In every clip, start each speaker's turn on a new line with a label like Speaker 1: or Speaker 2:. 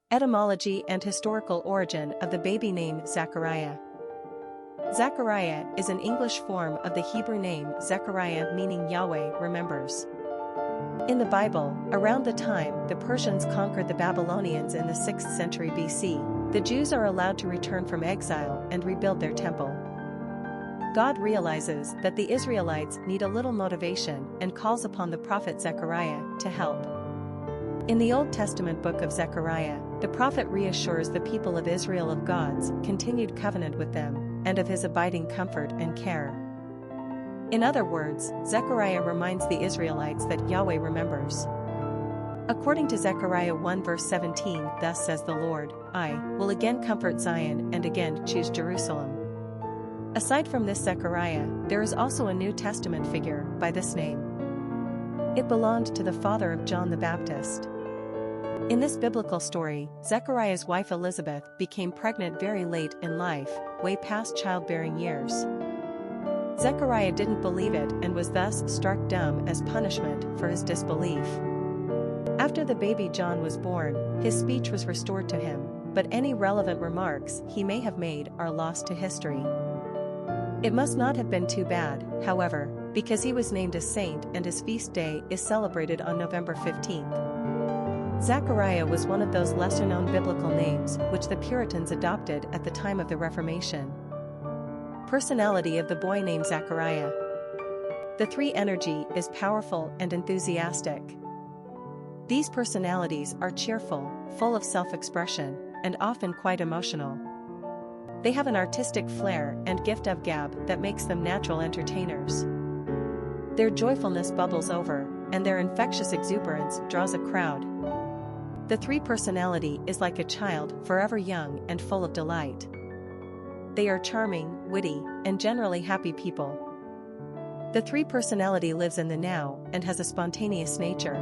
Speaker 1: Etymology and historical origin of the baby name Zachariah. Zechariah is an English form of the Hebrew name Zekariah, meaning Yahweh remembers. In the Bible, around the time the Persians conquered the Babylonians in the 6th century BC, the Jews are allowed to return from exile and rebuild their temple. God realizes that the Israelites need a little motivation and calls upon the prophet Zechariah to help. In the Old Testament book of Zechariah, the prophet reassures the people of Israel of God's continued covenant with them, and of his abiding comfort and care. In other words, Zechariah reminds the Israelites that Yahweh remembers. According to Zechariah 1 verse 17, "Thus says the Lord, I will again comfort Zion and again choose Jerusalem." Aside from this Zechariah, there is also a New Testament figure by this name. It belonged to the father of John the Baptist. In this biblical story, Zechariah's wife Elizabeth became pregnant very late in life, way past childbearing years. Zechariah didn't believe it and was thus struck dumb as punishment for his disbelief. After the baby John was born, his speech was restored to him, but any relevant remarks he may have made are lost to history. It must not have been too bad, however, because he was named a saint and his feast day is celebrated on November 15th. Zachariah was one of those lesser-known biblical names which the Puritans adopted at the time of the Reformation. Personality of the boy named Zachariah. The three energy is powerful and enthusiastic. These personalities are cheerful, full of self-expression, and often quite emotional. They have an artistic flair and gift of gab that makes them natural entertainers. Their joyfulness bubbles over, and their infectious exuberance draws a crowd. The three personality is like a child, forever young and full of delight. They are charming, witty, and generally happy people. The three personality lives in the now and has a spontaneous nature.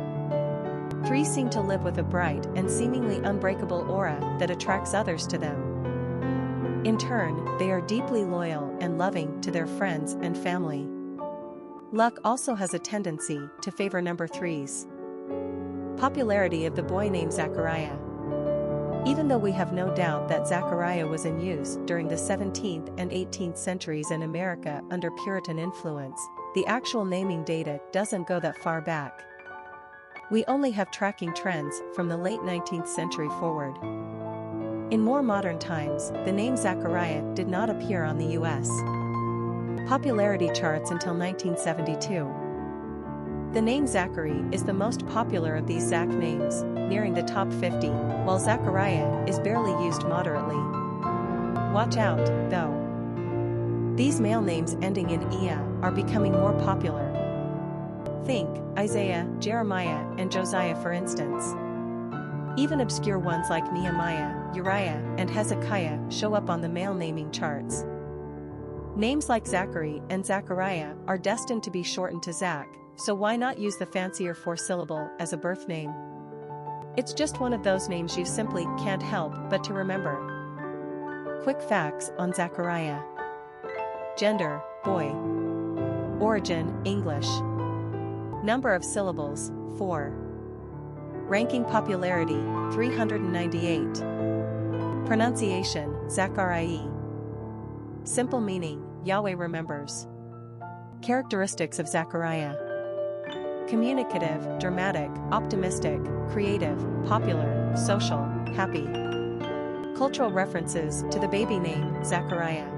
Speaker 1: Three seem to live with a bright and seemingly unbreakable aura that attracts others to them. In turn, they are deeply loyal and loving to their friends and family. Luck also has a tendency to favor number threes. Popularity of the boy named Zachariah. Even though we have no doubt that Zachariah was in use during the 17th and 18th centuries in America under Puritan influence, the actual naming data doesn't go that far back. We only have tracking trends from the late 19th century forward. In more modern times, the name Zachariah did not appear on the U.S. popularity charts until 1972. The name Zachary is the most popular of these Zach names, nearing the top 50, while Zechariah is barely used moderately. Watch out, though. These male names ending in Ia are becoming more popular. Think Isaiah, Jeremiah, and Josiah for instance. Even obscure ones like Nehemiah, Uriah, and Hezekiah show up on the male naming charts. Names like Zachary and Zechariah are destined to be shortened to Zach, so why not use the fancier four-syllable as a birth name? It's just one of those names you simply can't help but to remember. Quick facts on Zechariah. Gender, boy. Origin, English. Number of syllables, 4. Ranking popularity, 398. Pronunciation, Zachariah. Simple meaning, Yahweh remembers. Characteristics of Zechariah. Communicative, dramatic, optimistic, creative, popular, social, happy. Cultural references to the baby name, Zechariah.